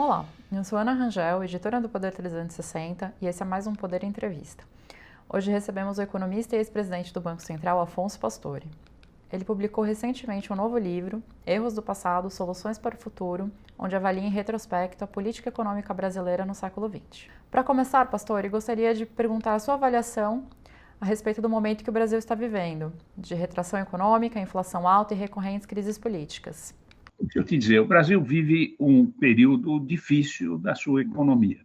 Olá, eu sou Ana Rangel, editora do Poder 360, e esse é mais um Poder Entrevista. Hoje recebemos o economista e ex-presidente do Banco Central, Afonso Pastore. Ele publicou recentemente um novo livro, Erros do Passado, Soluções para o Futuro, onde avalia em retrospecto a política econômica brasileira no século XX. Para começar, Pastore, gostaria de perguntar a sua avaliação a respeito do momento que o Brasil está vivendo, de retração econômica, inflação alta e recorrentes crises políticas. Deixa eu te dizer, o Brasil vive um período difícil da sua economia.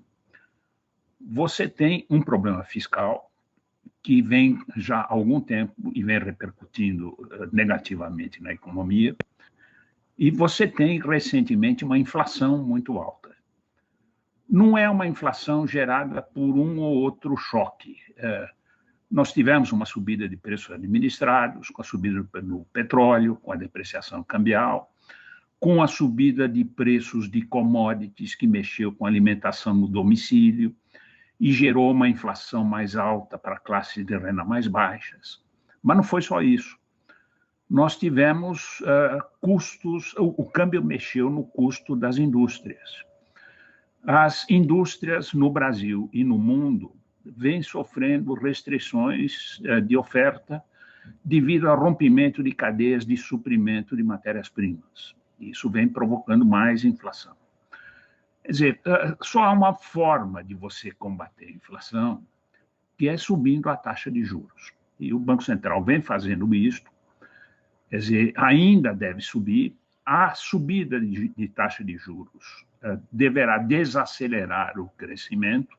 Você tem um problema fiscal que vem já há algum tempo e vem repercutindo negativamente na economia, e você tem recentemente uma inflação muito alta. Não é uma inflação gerada por um ou outro choque. Nós tivemos uma subida de preços administrados, com a subida do petróleo, com a depreciação cambial, com a subida de preços de commodities que mexeu com a alimentação no domicílio e gerou uma inflação mais alta para classes de renda mais baixas. Mas não foi só isso. Nós tivemos custos, o câmbio mexeu no custo das indústrias. As indústrias no Brasil e no mundo vêm sofrendo restrições de oferta devido ao rompimento de cadeias de suprimento de matérias-primas. Isso vem provocando mais inflação. Quer dizer, só há uma forma de você combater a inflação, que é subindo a taxa de juros. E o Banco Central vem fazendo isso, quer dizer, ainda deve subir. A subida de taxa de juros deverá desacelerar o crescimento,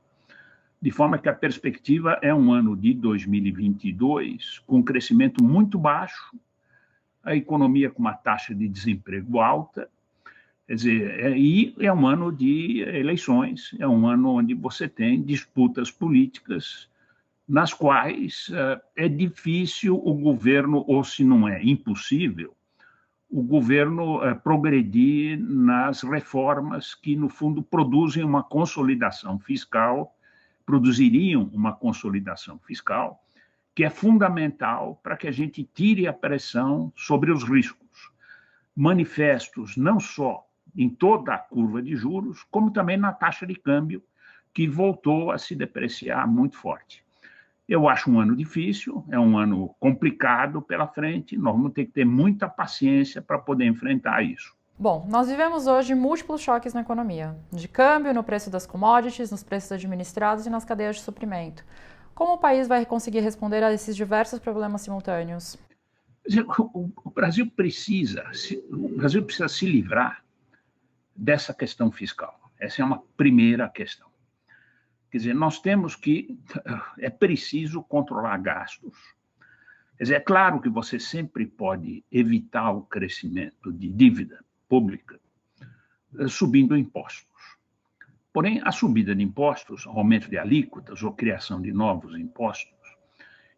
de forma que a perspectiva é um ano de 2022 com crescimento muito baixo, a economia com uma taxa de desemprego alta, quer dizer, e é um ano de eleições, é um ano onde você tem disputas políticas nas quais é difícil o governo, ou se não é impossível, o governo progredir nas reformas que, no fundo, produziriam uma consolidação fiscal, que é fundamental para que a gente tire a pressão sobre os riscos, manifestos não só em toda a curva de juros, como também na taxa de câmbio, que voltou a se depreciar muito forte. Eu acho um ano difícil, é um ano complicado pela frente, nós vamos ter que ter muita paciência para poder enfrentar isso. Bom, nós vivemos hoje múltiplos choques na economia, de câmbio, no preço das commodities, nos preços administrados e nas cadeias de suprimento. Como o país vai conseguir responder a esses diversos problemas simultâneos? O Brasil precisa se livrar dessa questão fiscal. Essa é uma primeira questão. Quer dizer, nós temos que... É preciso controlar gastos. Quer dizer, é claro que você sempre pode evitar o crescimento de dívida pública subindo impostos. Porém, a subida de impostos, aumento de alíquotas ou criação de novos impostos,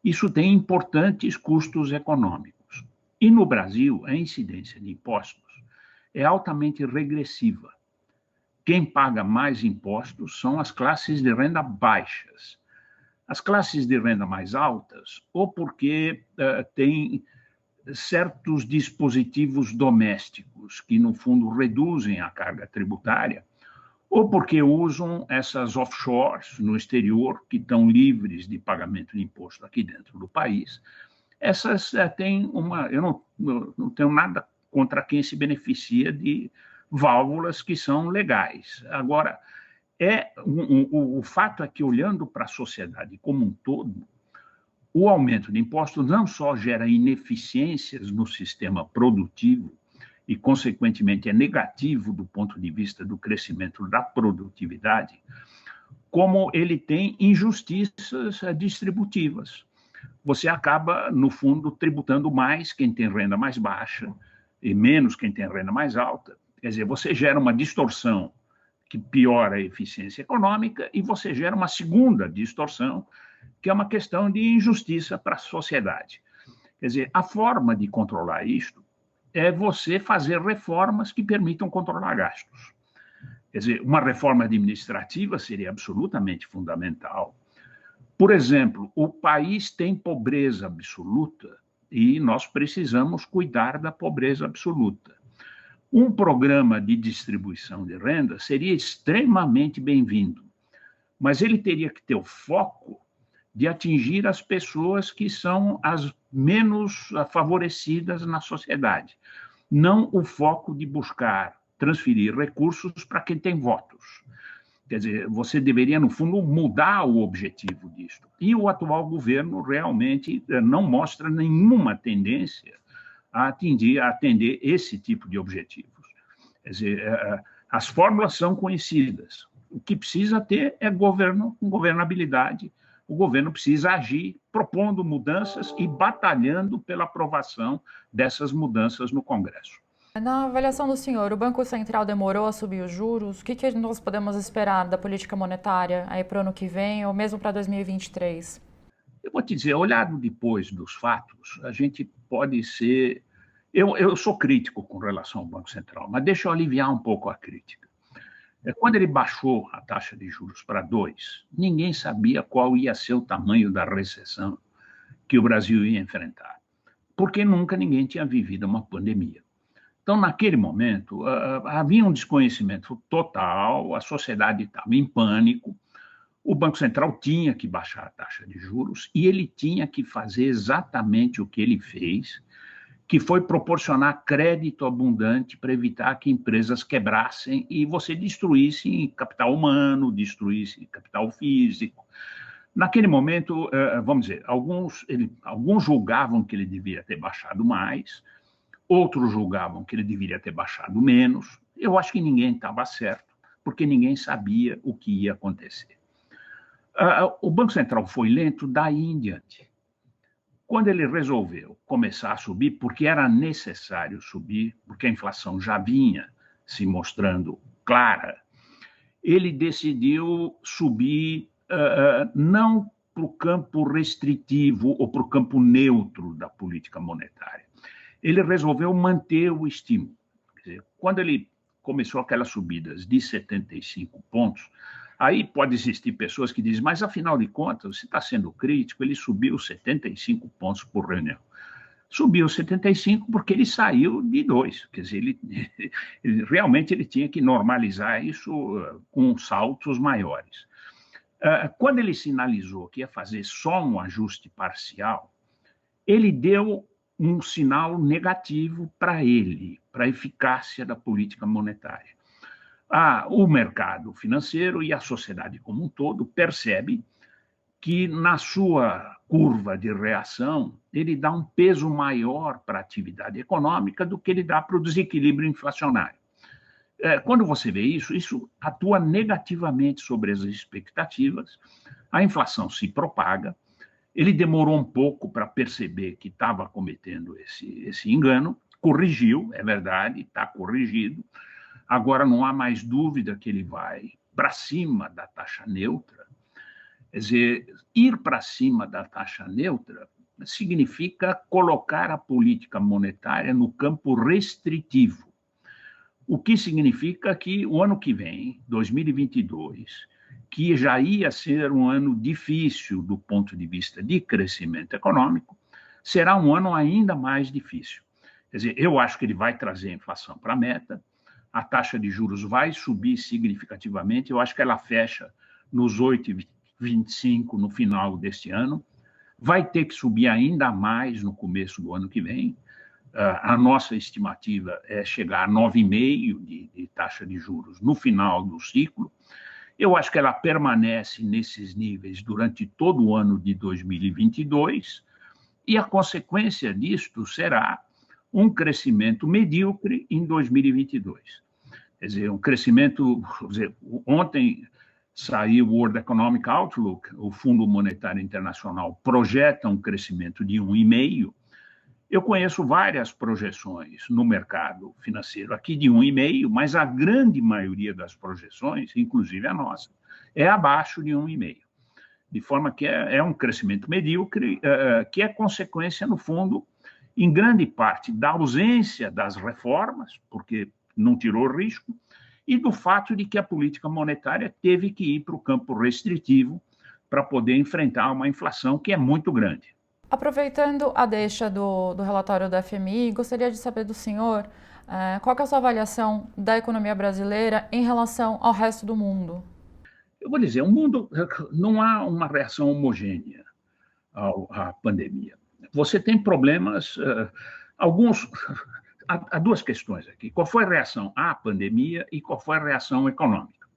isso tem importantes custos econômicos. E no Brasil, a incidência de impostos é altamente regressiva. Quem paga mais impostos são as classes de renda baixas. As classes de renda mais altas, ou porque têm certos dispositivos domésticos que, no fundo, reduzem a carga tributária, ou porque usam essas offshores no exterior, que estão livres de pagamento de imposto aqui dentro do país. Essas têm uma... Eu não tenho nada contra quem se beneficia de válvulas que são legais. Agora, o fato é que, olhando para a sociedade como um todo, o aumento de impostos não só gera ineficiências no sistema produtivo, e, consequentemente, é negativo do ponto de vista do crescimento da produtividade, como ele tem injustiças distributivas. Você acaba, no fundo, tributando mais quem tem renda mais baixa e menos quem tem renda mais alta. Quer dizer, você gera uma distorção que piora a eficiência econômica e você gera uma segunda distorção, que é uma questão de injustiça para a sociedade. Quer dizer, a forma de controlar isto é você fazer reformas que permitam controlar gastos. Quer dizer, uma reforma administrativa seria absolutamente fundamental. Por exemplo, o país tem pobreza absoluta e nós precisamos cuidar da pobreza absoluta. Um programa de distribuição de renda seria extremamente bem-vindo, mas ele teria que ter o foco de atingir as pessoas que são as menos favorecidas na sociedade, não o foco de buscar transferir recursos para quem tem votos. Quer dizer, você deveria, no fundo, mudar o objetivo disto. E o atual governo realmente não mostra nenhuma tendência a atender esse tipo de objetivos. Quer dizer, as fórmulas são conhecidas. O que precisa ter é governabilidade. O governo precisa agir propondo mudanças e batalhando pela aprovação dessas mudanças no Congresso. Na avaliação do senhor, o Banco Central demorou a subir os juros? O que nós podemos esperar da política monetária aí para o ano que vem ou mesmo para 2023? Eu vou te dizer, olhado depois dos fatos, a gente pode ser... Eu sou crítico com relação ao Banco Central, mas deixa eu aliviar um pouco a crítica. Quando ele baixou a taxa de juros para 2, ninguém sabia qual ia ser o tamanho da recessão que o Brasil ia enfrentar, porque nunca ninguém tinha vivido uma pandemia. Então, naquele momento, havia um desconhecimento total, a sociedade estava em pânico, o Banco Central tinha que baixar a taxa de juros e ele tinha que fazer exatamente o que ele fez, que foi proporcionar crédito abundante para evitar que empresas quebrassem e você destruísse capital humano, destruísse capital físico. Naquele momento, vamos dizer, alguns julgavam que ele devia ter baixado mais, outros julgavam que ele deveria ter baixado menos. Eu acho que ninguém estava certo, porque ninguém sabia o que ia acontecer. O Banco Central foi lento daí em diante. Quando ele resolveu começar a subir, porque era necessário subir, porque a inflação já vinha se mostrando clara, ele decidiu subir não para o campo restritivo ou para o campo neutro da política monetária. Ele resolveu manter o estímulo. Quer dizer, quando ele começou aquelas subidas de 75 pontos, aí pode existir pessoas que dizem, mas afinal de contas, você está sendo crítico, ele subiu 75 pontos por reunião. Subiu 75 porque ele saiu de 2, quer dizer, realmente ele tinha que normalizar isso com saltos maiores. Quando ele sinalizou que ia fazer só um ajuste parcial, ele deu um sinal negativo para ele, para a eficácia da política monetária. O mercado financeiro e a sociedade como um todo percebe que, na sua curva de reação, ele dá um peso maior para a atividade econômica do que ele dá para o desequilíbrio inflacionário. Quando você vê isso atua negativamente sobre as expectativas, a inflação se propaga. Ele demorou um pouco para perceber que estava cometendo esse engano, corrigiu, é verdade, está corrigido. Agora não há mais dúvida que ele vai para cima da taxa neutra. Quer dizer, ir para cima da taxa neutra significa colocar a política monetária no campo restritivo, o que significa que o ano que vem, 2022, que já ia ser um ano difícil do ponto de vista de crescimento econômico, será um ano ainda mais difícil. Quer dizer, eu acho que ele vai trazer a inflação para a meta, a taxa de juros vai subir significativamente, eu acho que ela fecha nos 8,25 no final deste ano, vai ter que subir ainda mais no começo do ano que vem. A nossa estimativa é chegar a 9,5% de taxa de juros no final do ciclo. Eu acho que ela permanece nesses níveis durante todo o ano de 2022 e a consequência disto será um crescimento medíocre em 2022. Quer dizer, um crescimento... ontem saiu o World Economic Outlook, o Fundo Monetário Internacional projeta um crescimento de 1,5%. Eu conheço várias projeções no mercado financeiro aqui de 1,5%, mas a grande maioria das projeções, inclusive a nossa, é abaixo de 1,5%. De forma que é um crescimento medíocre, que é consequência, no fundo, em grande parte, da ausência das reformas, porque não tirou risco, e do fato de que a política monetária teve que ir para o campo restritivo para poder enfrentar uma inflação que é muito grande. Aproveitando a deixa do relatório do FMI, gostaria de saber do senhor Qual que é a sua avaliação da economia brasileira em relação ao resto do mundo? Eu vou dizer, o mundo não há uma reação homogênea à pandemia. Você tem problemas, alguns. Há duas questões aqui. Qual foi a reação à pandemia e qual foi a reação econômica?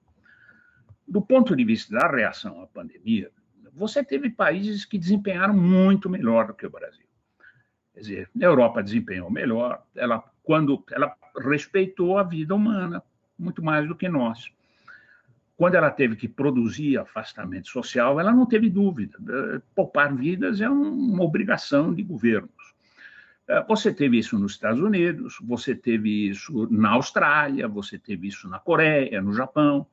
Do ponto de vista da reação à pandemia, você teve países que desempenharam muito melhor do que o Brasil. Quer dizer, a Europa desempenhou melhor, quando ela respeitou a vida humana muito mais do que nós. Quando ela teve que produzir afastamento social, ela não teve dúvida. Poupar vidas é uma obrigação de governos. Você teve isso nos Estados Unidos, você teve isso na Austrália, você teve isso na Coreia, no Japão.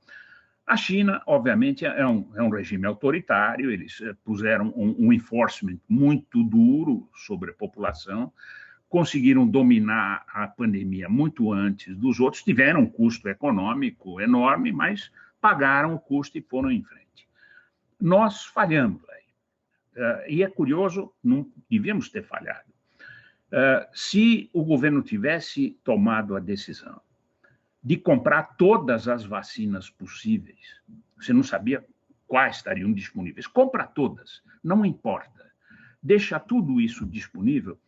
A China, obviamente, é um regime autoritário, eles puseram um enforcement muito duro sobre a população, conseguiram dominar a pandemia muito antes dos outros, tiveram um custo econômico enorme, mas pagaram o custo e foram em frente. Nós falhamos aí. E é curioso, não devíamos ter falhado. Se o governo tivesse tomado a decisão de comprar todas as vacinas possíveis, você não sabia quais estariam disponíveis, compra todas, não importa, deixa tudo isso disponível.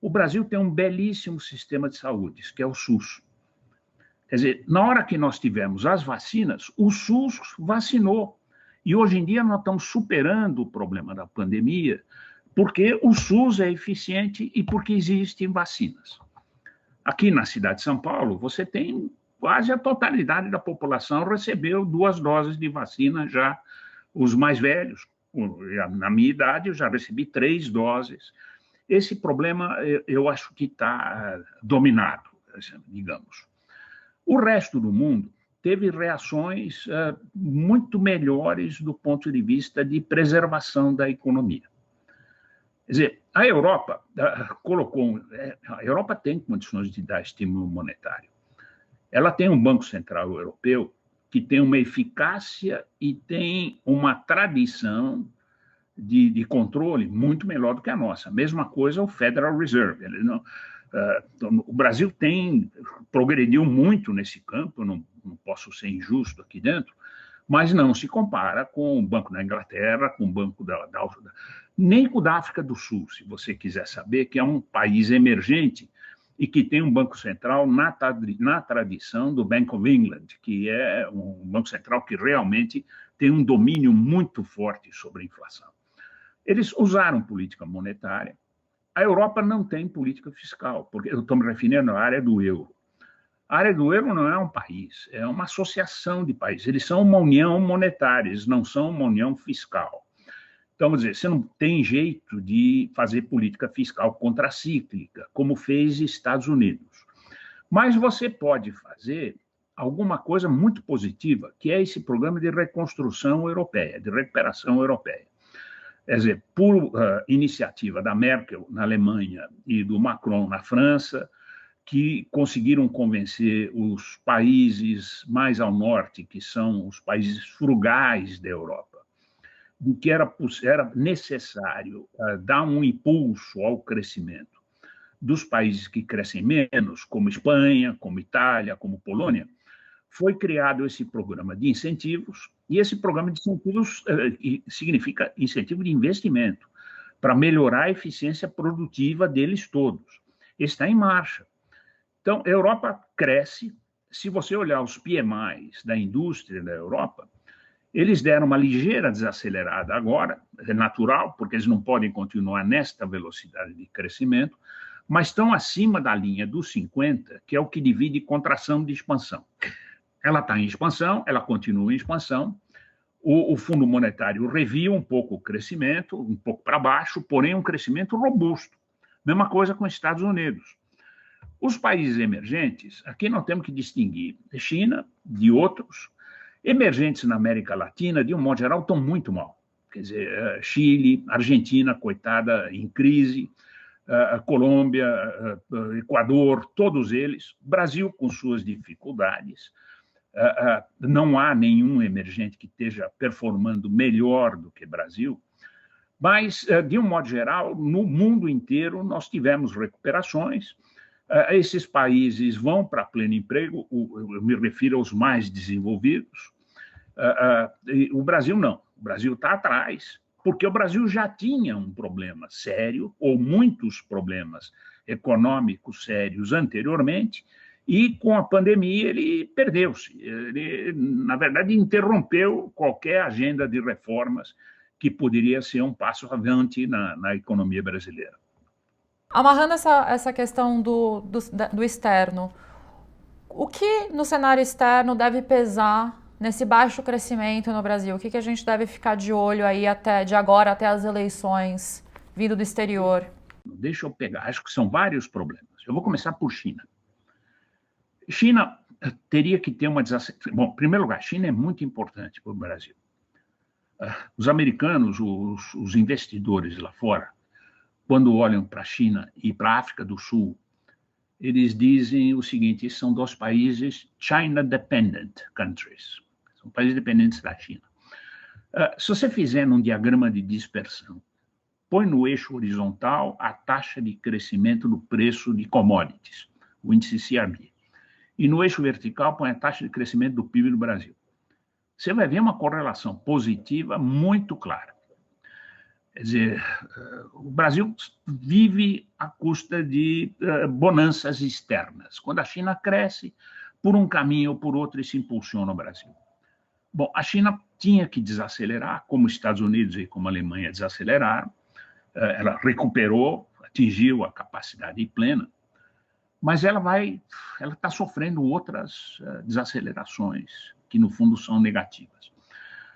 O Brasil tem um belíssimo sistema de saúde, que é o SUS. Quer dizer, na hora que nós tivemos as vacinas, o SUS vacinou. E hoje em dia nós estamos superando o problema da pandemia, porque o SUS é eficiente e porque existem vacinas. Aqui na cidade de São Paulo, você tem quase a totalidade da população recebeu 2 doses de vacina já, os mais velhos. Na minha idade, eu já recebi 3 doses. Esse problema, eu acho que está dominado, digamos. O resto do mundo teve reações muito melhores do ponto de vista de preservação da economia. Quer dizer, a Europa a Europa tem condições de dar estímulo monetário. Ela tem um Banco Central Europeu que tem uma eficácia e tem uma tradição de controle muito melhor do que a nossa. Mesma coisa o Federal Reserve. O Brasil progrediu muito nesse campo, não posso ser injusto aqui dentro, mas não se compara com o Banco da Inglaterra, com o Banco nem com o da África do Sul, se você quiser saber, que é um país emergente e que tem um banco central na tradição do Bank of England, que é um banco central que realmente tem um domínio muito forte sobre a inflação. Eles usaram política monetária. A Europa não tem política fiscal, porque eu estou me referindo à área do euro. A área do euro não é um país, é uma associação de países. Eles são uma união monetária, eles não são uma união fiscal. Então, vamos dizer, você não tem jeito de fazer política fiscal contracíclica, como fez Estados Unidos. Mas você pode fazer alguma coisa muito positiva, que é esse programa de reconstrução europeia, de recuperação europeia. Quer dizer, por iniciativa da Merkel na Alemanha e do Macron na França, que conseguiram convencer os países mais ao norte, que são os países frugais da Europa, de que era necessário dar um impulso ao crescimento dos países que crescem menos, como Espanha, como Itália, como Polônia. Foi criado esse programa de incentivos, e esse programa de incentivos significa incentivo de investimento, para melhorar a eficiência produtiva deles todos. Está em marcha. Então, a Europa cresce. Se você olhar os PMIs da indústria da Europa, eles deram uma ligeira desacelerada agora, é natural, porque eles não podem continuar nesta velocidade de crescimento, mas estão acima da linha dos 50, que é o que divide contração de expansão. Ela está em expansão, ela continua em expansão. O Fundo Monetário reviu um pouco o crescimento, um pouco para baixo, porém um crescimento robusto. Mesma coisa com os Estados Unidos. Os países emergentes, aqui nós temos que distinguir China de outros. Emergentes na América Latina, de um modo geral, estão muito mal. Quer dizer, Chile, Argentina, coitada, em crise, Colômbia, Equador, todos eles. Brasil com suas dificuldades. Não há nenhum emergente que esteja performando melhor do que Brasil, mas, de um modo geral, no mundo inteiro, nós tivemos recuperações. Esses países vão para pleno emprego, eu me refiro aos mais desenvolvidos, o Brasil não. O Brasil está atrás, porque o Brasil já tinha um problema sério, ou muitos problemas econômicos sérios anteriormente, e com a pandemia ele perdeu-se. Ele, na verdade, interrompeu qualquer agenda de reformas que poderia ser um passo avante na economia brasileira. Amarrando essa questão do externo, o que no cenário externo deve pesar nesse baixo crescimento no Brasil? O que a gente deve ficar de olho aí de agora até as eleições vindo do exterior? Deixa eu pegar, acho que são vários problemas. Eu vou começar por China. China teria que ter uma desaceleração. Bom, em primeiro lugar, China é muito importante para o Brasil. Os americanos, os investidores lá fora, quando olham para a China e para a África do Sul, eles dizem o seguinte: são dois países China-dependent countries, são países dependentes da China. Se você fizer um diagrama de dispersão, põe no eixo horizontal a taxa de crescimento do preço de commodities, o índice CRB, e no eixo vertical põe a taxa de crescimento do PIB do Brasil. Você vai ver uma correlação positiva muito clara. Quer dizer, o Brasil vive à custa de bonanças externas. Quando a China cresce, por um caminho ou por outro, isso impulsiona o Brasil. Bom, a China tinha que desacelerar, como os Estados Unidos e como a Alemanha desaceleraram. Ela recuperou, atingiu a capacidade plena, mas ela está sofrendo outras desacelerações que, no fundo, são negativas.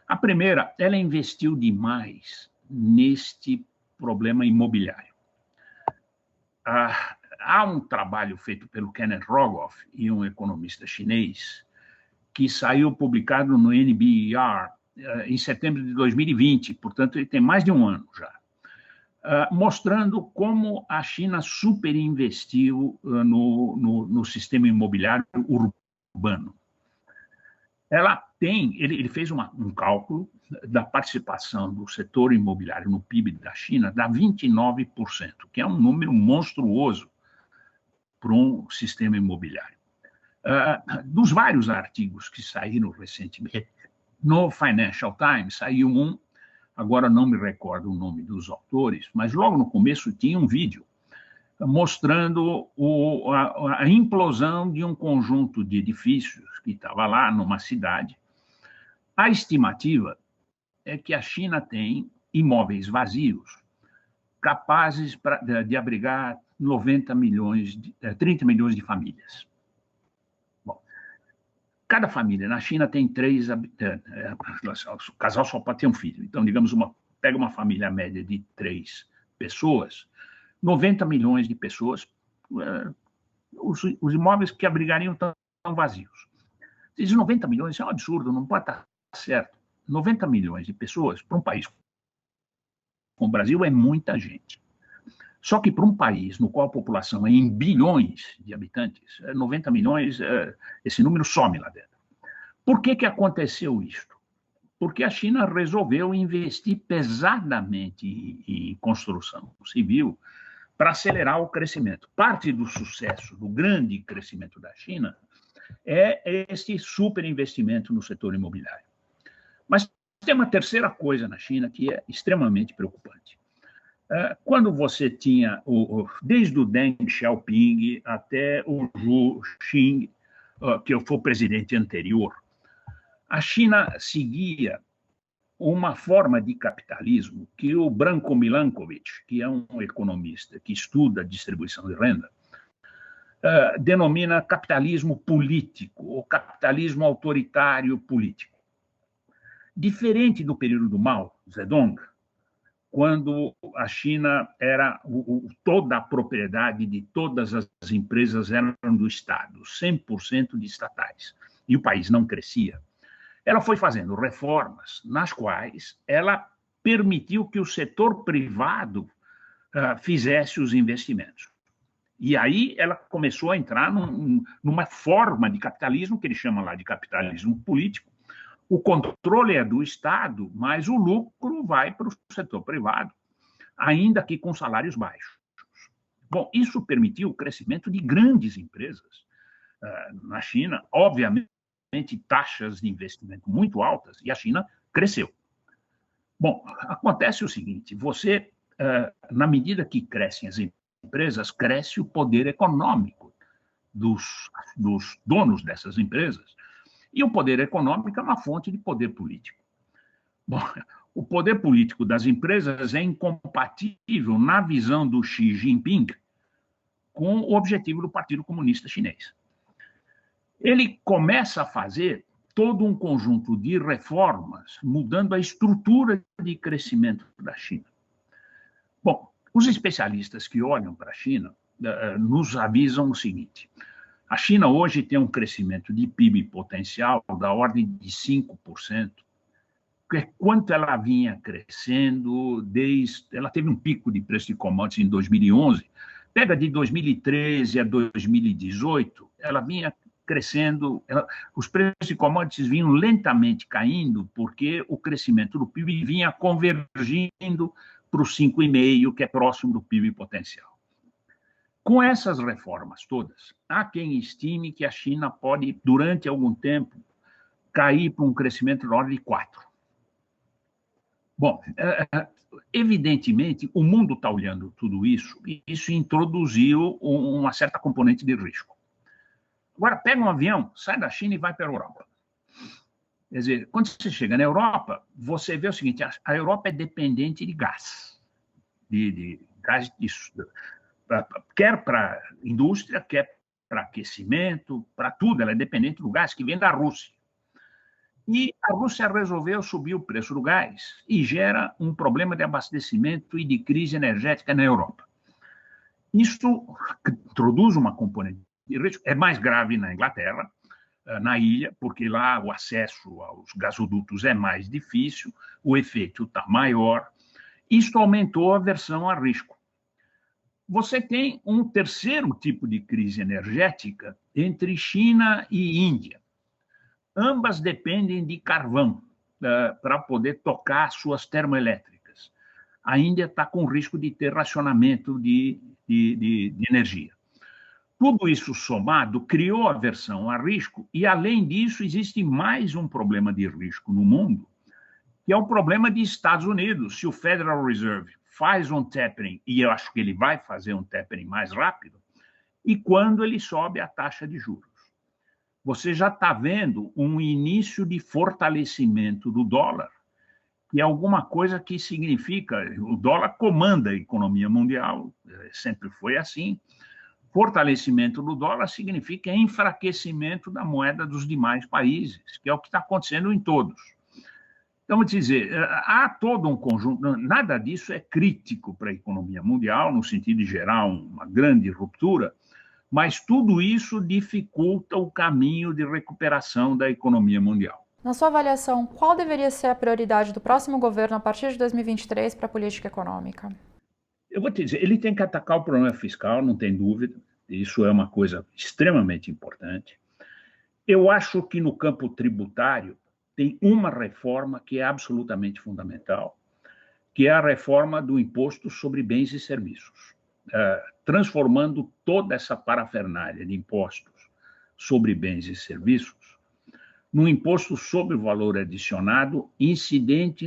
A primeira, ela investiu demais neste problema imobiliário. Há um trabalho feito pelo Kenneth Rogoff e um economista chinês que saiu publicado no NBER em setembro de 2020, portanto, ele tem mais de um ano já, mostrando como a China superinvestiu no sistema imobiliário urbano. Ele fez um cálculo da participação do setor imobiliário no PIB da China, dá 29%, que é um número monstruoso para um sistema imobiliário. Dos vários artigos que saíram recentemente, no Financial Times saiu um, agora não me recordo o nome dos autores, mas logo no começo tinha um vídeo mostrando a implosão de um conjunto de edifícios que estava lá numa cidade. A estimativa é que a China tem imóveis vazios capazes de abrigar 30 milhões de famílias. Bom, cada família na China tem 3 habitantes. O casal só pode ter um filho. Então, digamos, pega uma família média de 3 pessoas, 90 milhões de pessoas, os imóveis que abrigariam estão vazios. Esses 90 milhões é um absurdo, não pode estar certo. 90 milhões de pessoas para um país como o Brasil é muita gente. Só que para um país no qual a população é em bilhões de habitantes, 90 milhões, esse número some lá dentro. Por que aconteceu isto? Porque a China resolveu investir pesadamente em construção civil para acelerar o crescimento. Parte do sucesso, do grande crescimento da China, é esse superinvestimento no setor imobiliário. Mas tem uma terceira coisa na China que é extremamente preocupante. Quando você tinha, desde o Deng Xiaoping até o Zhu Xing, que foi o presidente anterior, a China seguia uma forma de capitalismo que o Branko Milankovitch, que é um economista que estuda a distribuição de renda, denomina capitalismo político, ou capitalismo autoritário político. Diferente do período do Mao Zedong, quando a China era toda a propriedade de todas as empresas eram do Estado, 100% de estatais, e o país não crescia. Ela foi fazendo reformas nas quais ela permitiu que o setor privado fizesse os investimentos. E aí ela começou a entrar numa forma de capitalismo, que ele chama lá de capitalismo político. O controle é do Estado, mas o lucro vai para o setor privado, ainda que com salários baixos. Bom, isso permitiu o crescimento de grandes empresas na China, obviamente taxas de investimento muito altas, e a China cresceu. Bom, acontece o seguinte, você, na medida que crescem as empresas, cresce o poder econômico dos donos dessas empresas, e o poder econômico é uma fonte de poder político. Bom, o poder político das empresas é incompatível, na visão do Xi Jinping, com o objetivo do Partido Comunista Chinês. Ele começa a fazer todo um conjunto de reformas, mudando a estrutura de crescimento da China. Bom, os especialistas que olham para a China nos avisam o seguinte: a China hoje tem um crescimento de PIB potencial da ordem de 5%, que é quanto ela vinha crescendo desde... Ela teve um pico de preço de commodities em 2011, pega de 2013 a 2018, ela vinha crescendo, os preços de commodities vinham lentamente caindo, porque o crescimento do PIB vinha convergindo para o 5,5%, que é próximo do PIB potencial. Com essas reformas todas, há quem estime que a China pode, durante algum tempo, cair para um crescimento da ordem de 4%. Bom, evidentemente, o mundo está olhando tudo isso, e isso introduziu uma certa componente de risco. Agora, pega um avião, sai da China e vai para a Europa. Quer dizer, quando você chega na Europa, você vê o seguinte: a Europa é dependente de gás, de gás quer para indústria, quer para aquecimento, para tudo, ela é dependente do gás que vem da Rússia. E a Rússia resolveu subir o preço do gás e gera um problema de abastecimento e de crise energética na Europa. Isso introduz uma componente de risco, é mais grave na Inglaterra, na ilha, porque lá o acesso aos gasodutos é mais difícil, o efeito está maior. Isto aumentou a aversão a risco. Você tem um terceiro tipo de crise energética entre China e Índia. Ambas dependem de carvão para poder tocar suas termoelétricas. A Índia está com risco de ter racionamento de energia. Tudo isso somado criou aversão a risco, e, além disso, existe mais um problema de risco no mundo, que é o problema de Estados Unidos. Se o Federal Reserve faz um tapering, e eu acho que ele vai fazer um tapering mais rápido, e quando ele sobe a taxa de juros. Você já está vendo um início de fortalecimento do dólar, que é alguma coisa que significa... O dólar comanda a economia mundial, sempre foi assim. Fortalecimento do dólar significa enfraquecimento da moeda dos demais países, que é o que está acontecendo em todos. Então, vou dizer, há todo um conjunto... Nada disso é crítico para a economia mundial, no sentido de gerar uma grande ruptura, mas tudo isso dificulta o caminho de recuperação da economia mundial. Na sua avaliação, qual deveria ser a prioridade do próximo governo a partir de 2023 para a política econômica? Eu vou te dizer, ele tem que atacar o problema fiscal, não tem dúvida, isso é uma coisa extremamente importante. Eu acho que no campo tributário tem uma reforma que é absolutamente fundamental, que é a reforma do imposto sobre bens e serviços. Transformando toda essa parafernália de impostos sobre bens e serviços num imposto sobre o valor adicionado incidente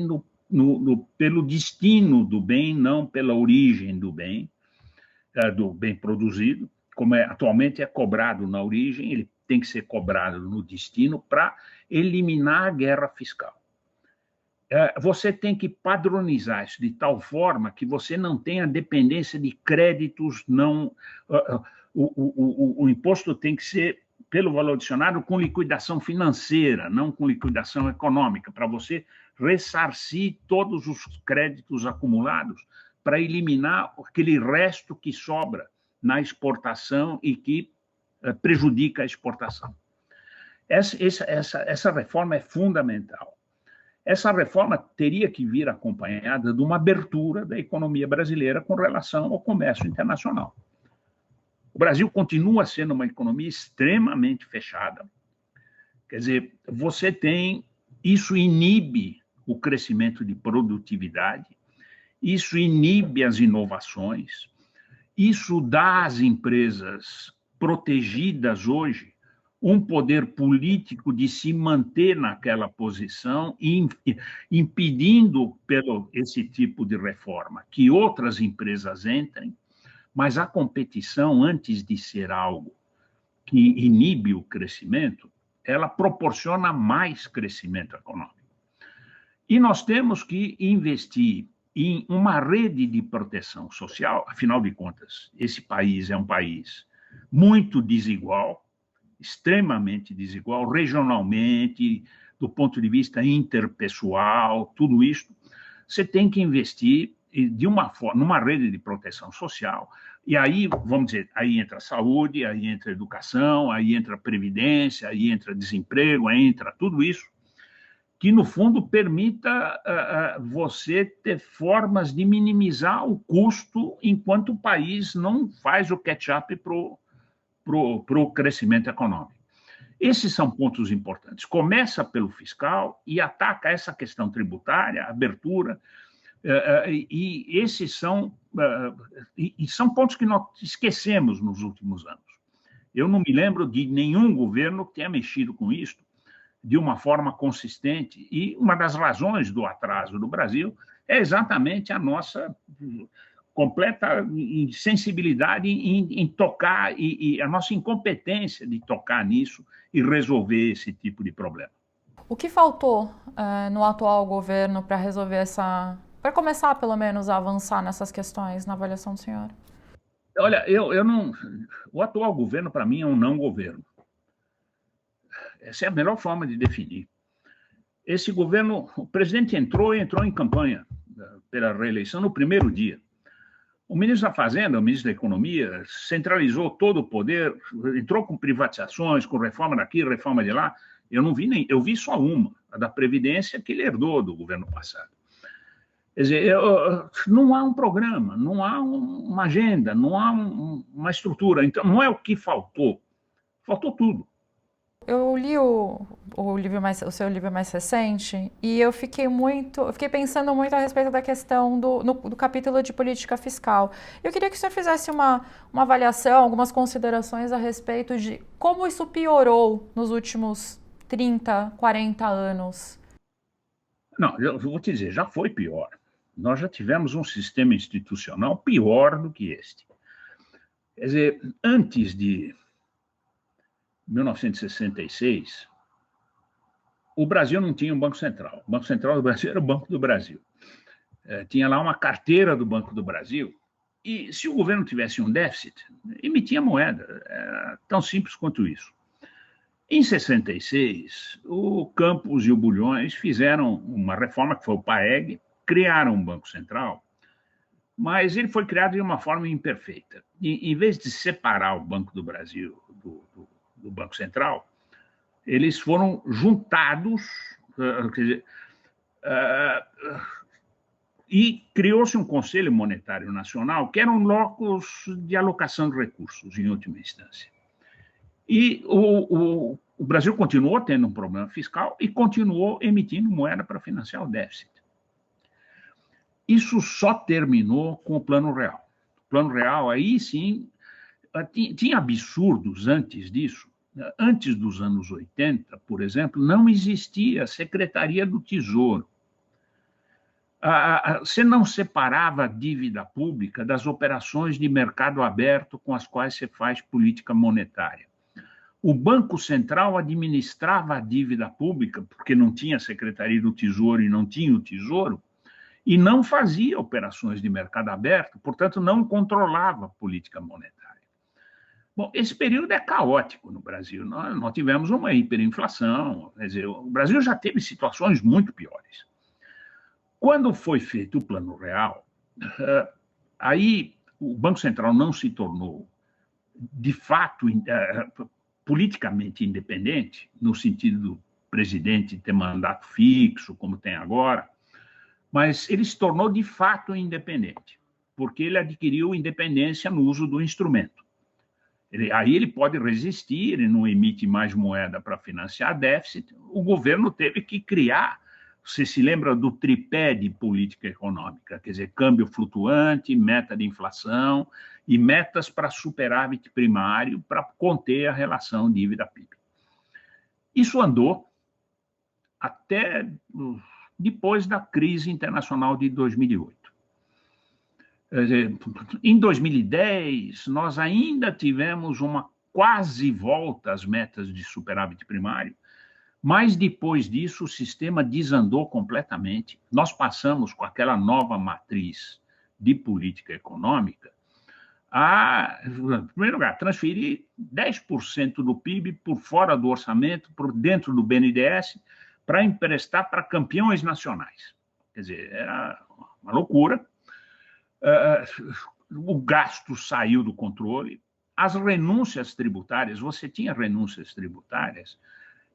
pelo destino do bem, não pela origem do bem produzido, como atualmente é cobrado na origem, ele tem que ser cobrado no destino para eliminar a guerra fiscal. Você tem que padronizar isso de tal forma que você não tenha dependência de créditos, não... O imposto tem que ser pelo valor adicionado com liquidação financeira, não com liquidação econômica, para você ressarcir todos os créditos acumulados para eliminar aquele resto que sobra na exportação e que prejudica a exportação. Essa reforma é fundamental. Essa reforma teria que vir acompanhada de uma abertura da economia brasileira com relação ao comércio internacional. O Brasil continua sendo uma economia extremamente fechada. Quer dizer, isso inibe o crescimento de produtividade, isso inibe as inovações, Isso dá às empresas protegidas hoje um poder político de se manter naquela posição e impedindo, pelo esse tipo de reforma, que outras empresas entrem, mas a competição, antes de ser algo que inibe o crescimento, ela proporciona mais crescimento econômico. E nós temos que investir em uma rede de proteção social, afinal de contas, esse país é um país muito desigual, extremamente desigual, regionalmente, do ponto de vista interpessoal, tudo isso. Você tem que investir de uma forma, numa rede de proteção social. E aí, vamos dizer, aí entra a saúde, aí entra a educação, aí entra a previdência, aí entra desemprego, aí entra tudo isso, que, no fundo, permita você ter formas de minimizar o custo enquanto o país não faz o catch-up para o crescimento econômico. Esses são pontos importantes. Começa pelo fiscal e ataca essa questão tributária, abertura, e esses são, são pontos que nós esquecemos nos últimos anos. Eu não me lembro de nenhum governo que tenha mexido com isso de uma forma consistente, e uma das razões do atraso do Brasil é exatamente a nossa completa insensibilidade em tocar e a nossa incompetência de tocar nisso e resolver esse tipo de problema. O que faltou no atual governo para resolver para começar, pelo menos, a avançar nessas questões, na avaliação do senhor? Olha, eu não. O atual governo, para mim, é um não governo. Essa é a melhor forma de definir. Esse governo, o presidente entrou em campanha pela reeleição no primeiro dia. O ministro da Fazenda, o ministro da Economia, centralizou todo o poder, entrou com privatizações, com reforma daqui, reforma de lá. Eu não vi nem, eu vi só uma, a da Previdência, que ele herdou do governo passado. Quer dizer, não há um programa, não há uma agenda, não há uma estrutura. Então, não é o que faltou, faltou tudo. Eu li o seu livro mais recente e eu fiquei pensando muito a respeito da questão do capítulo de política fiscal. Eu queria que o senhor fizesse uma avaliação, algumas considerações a respeito de como isso piorou nos últimos 30, 40 anos. Não, eu vou te dizer, já foi pior. Nós já tivemos um sistema institucional pior do que este. Quer dizer, antes de 1966, o Brasil não tinha um Banco Central. O Banco Central do Brasil era o Banco do Brasil. Tinha lá uma carteira do Banco do Brasil, e se o governo tivesse um déficit, emitia moeda. Era tão simples quanto isso. Em 66, o Campos e o Bulhões fizeram uma reforma que foi o PAEG, criaram um Banco Central, mas ele foi criado de uma forma imperfeita. Em vez de separar o Banco do Brasil do Banco Central, eles foram juntados, quer dizer, e criou-se um Conselho Monetário Nacional, que era um locus de alocação de recursos, em última instância. E o Brasil continuou tendo um problema fiscal e continuou emitindo moeda para financiar o déficit. Isso só terminou com o Plano Real. O Plano Real, aí sim, tinha absurdos antes disso. Antes dos anos 80, por exemplo, não existia a Secretaria do Tesouro. Você não separava a dívida pública das operações de mercado aberto com as quais você faz política monetária. O Banco Central administrava a dívida pública, porque não tinha Secretaria do Tesouro e não tinha o Tesouro, e não fazia operações de mercado aberto, portanto, não controlava a política monetária. Bom, esse período é caótico no Brasil. Nós tivemos uma hiperinflação, quer dizer, o Brasil já teve situações muito piores. Quando foi feito o Plano Real, aí o Banco Central não se tornou, de fato, politicamente independente, no sentido do presidente ter mandato fixo, como tem agora, mas ele se tornou, de fato, independente, porque ele adquiriu independência no uso do instrumento. Aí ele pode resistir, ele não emite mais moeda para financiar déficit. O governo teve que criar Você se lembra do tripé de política econômica, quer dizer, câmbio flutuante, meta de inflação e metas para superávit primário para conter a relação dívida-PIB. Isso andou até depois da crise internacional de 2008. Em 2010, nós ainda tivemos uma quase volta às metas de superávit primário, mas depois disso o sistema desandou completamente. Nós passamos com aquela nova matriz de política econômica a, em primeiro lugar, transferir 10% do PIB por fora do orçamento, por dentro do BNDES, para emprestar para campeões nacionais. Quer dizer, era uma loucura. O gasto saiu do controle. As renúncias tributárias, você tinha renúncias tributárias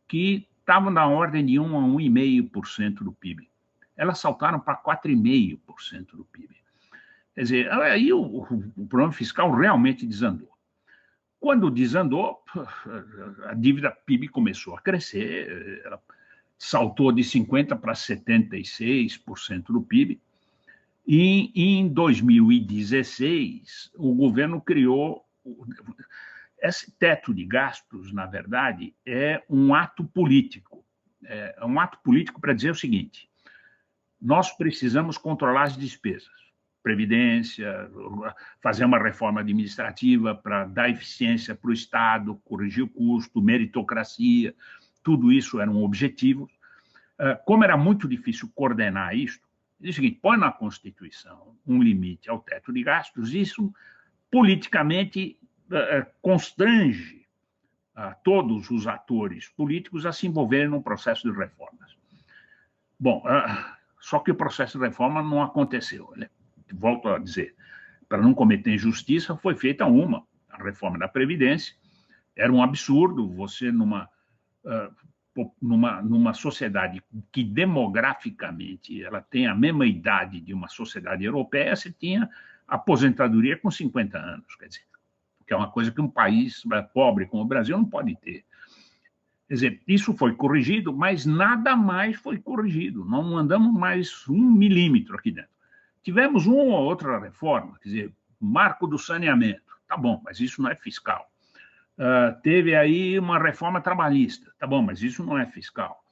que estavam na ordem de 1 a 1,5% do PIB. Elas saltaram para 4,5% do PIB. Quer dizer, aí o problema fiscal realmente desandou. Quando desandou, a dívida PIB começou a crescer, ela saltou de 50% para 76% do PIB. E em 2016, o governo criou. Esse teto de gastos, na verdade, é um ato político. É um ato político para dizer o seguinte: nós precisamos controlar as despesas, previdência, fazer uma reforma administrativa para dar eficiência para o Estado, corrigir o custo, meritocracia, tudo isso eram objetivos. Como era muito difícil coordenar isso, diz o seguinte: põe na Constituição um limite ao teto de gastos, isso politicamente constrange todos os atores políticos a se envolverem num processo de reformas. Bom, só que o processo de reforma não aconteceu. Né? Volto a dizer, para não cometer injustiça, foi feita a reforma da Previdência. Era um absurdo você, numa sociedade que demograficamente ela tem a mesma idade de uma sociedade europeia, você tinha aposentadoria com 50 anos, quer dizer, que é uma coisa que um país pobre como o Brasil não pode ter. Quer dizer, isso foi corrigido, mas nada mais foi corrigido, não andamos mais 1 milímetro aqui dentro. Tivemos uma ou outra reforma, quer dizer, marco do saneamento, tá bom, mas isso não é fiscal. Teve aí uma reforma trabalhista, tá bom, mas isso não é fiscal.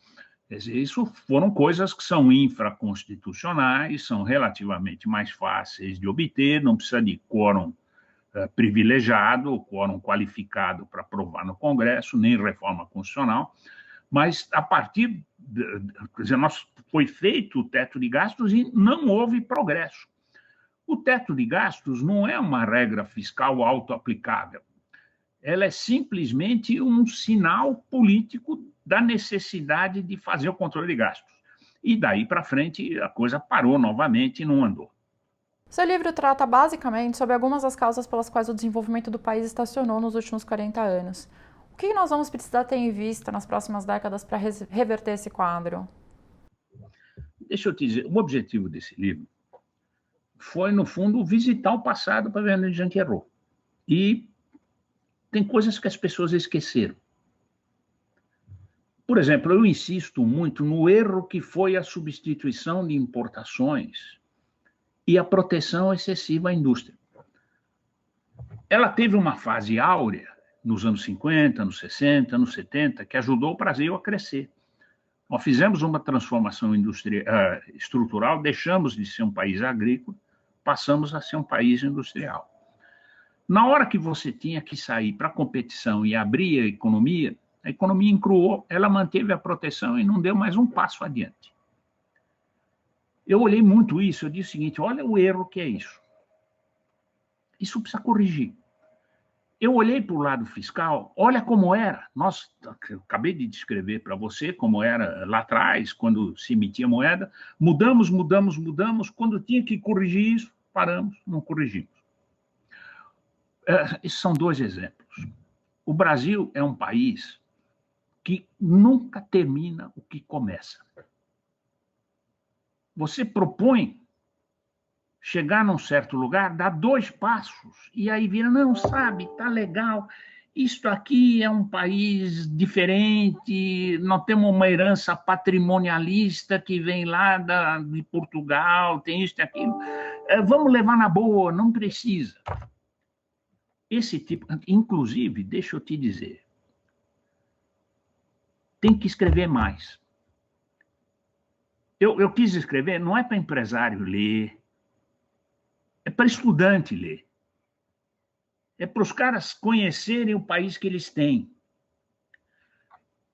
Quer dizer, isso foram coisas que são infraconstitucionais, são relativamente mais fáceis de obter, não precisa de quórum privilegiado, quórum qualificado para aprovar no Congresso, nem reforma constitucional, mas a partir, quer dizer, foi feito o teto de gastos e não houve progresso. O teto de gastos não é uma regra fiscal autoaplicável, ela é simplesmente um sinal político da necessidade de fazer o controle de gastos. E daí para frente a coisa parou novamente e não andou. Seu livro trata basicamente sobre algumas das causas pelas quais o desenvolvimento do país estacionou nos últimos 40 anos. O que nós vamos precisar ter em vista nas próximas décadas para reverter esse quadro? Deixa eu te dizer, o objetivo desse livro foi, no fundo, visitar o passado para ver onde a gente errou. E tem coisas que as pessoas esqueceram. Por exemplo, eu insisto muito no erro que foi a substituição de importações e a proteção excessiva à indústria. Ela teve uma fase áurea nos anos 50, anos 60, anos 70, que ajudou o Brasil a crescer. Nós fizemos uma transformação estrutural, deixamos de ser um país agrícola, passamos a ser um país industrial. Na hora que você tinha que sair para a competição e abrir a economia encruou, ela manteve a proteção e não deu mais um passo adiante. Eu olhei muito isso, eu disse o seguinte: olha o erro que é isso. Isso precisa corrigir. Eu olhei para o lado fiscal, olha como era. Eu acabei de descrever para você como era lá atrás, quando se emitia moeda. Mudamos. Quando tinha que corrigir isso, paramos, não corrigimos. Esses são 2 exemplos. O Brasil é um país que nunca termina o que começa. Você propõe chegar num certo lugar, dá 2 passos, e aí vira, não, sabe, tá legal, isto aqui é um país diferente, nós temos uma herança patrimonialista que vem lá de Portugal, tem isso e aquilo. Vamos levar na boa, não precisa. Esse tipo, inclusive, deixa eu te dizer, tem que escrever mais. Eu quis escrever, não é para empresário ler, é para estudante ler. É para os caras conhecerem o país que eles têm.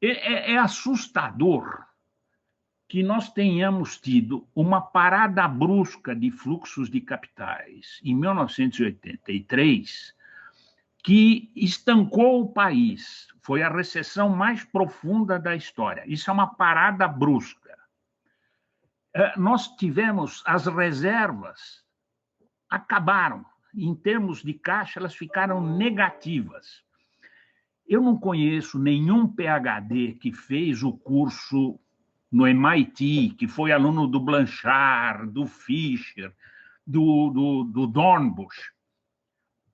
É assustador que nós tenhamos tido uma parada brusca de fluxos de capitais em 1983, que estancou o país. Foi a recessão mais profunda da história. Isso é uma parada brusca. Nós tivemos as reservas, acabaram. Em termos de caixa, elas ficaram negativas. Eu não conheço nenhum PhD que fez o curso no MIT, que foi aluno do Blanchard, do Fisher, do Dornbusch.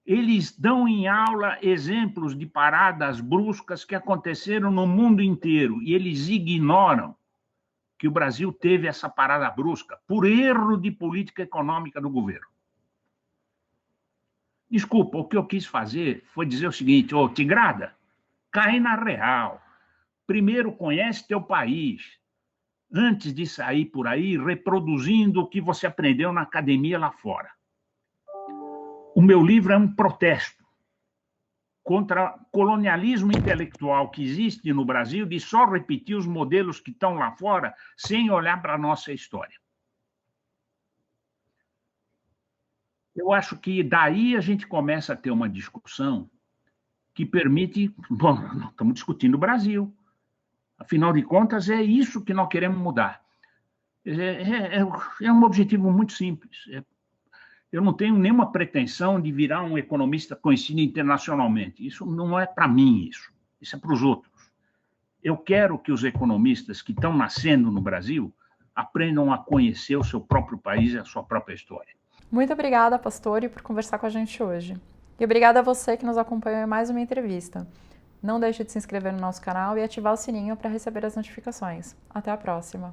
Eles dão em aula exemplos de paradas bruscas que aconteceram no mundo inteiro e eles ignoram que o Brasil teve essa parada brusca por erro de política econômica do governo. Desculpa, o que eu quis fazer foi dizer o seguinte: ô, Tigrada, cai na real. Primeiro conhece teu país, antes de sair por aí reproduzindo o que você aprendeu na academia lá fora. O meu livro é um protesto contra o colonialismo intelectual que existe no Brasil de só repetir os modelos que estão lá fora sem olhar para a nossa história. Eu acho que daí a gente começa a ter uma discussão que permite... Bom, nós estamos discutindo o Brasil. Afinal de contas, é isso que nós queremos mudar. É um objetivo muito simples. Eu não tenho nenhuma pretensão de virar um economista conhecido internacionalmente. Isso não é para mim, isso é para os outros. Eu quero que os economistas que estão nascendo no Brasil aprendam a conhecer o seu próprio país e a sua própria história. Muito obrigada, Pastore, por conversar com a gente hoje. E obrigada a você que nos acompanhou em mais uma entrevista. Não deixe de se inscrever no nosso canal e ativar o sininho para receber as notificações. Até a próxima!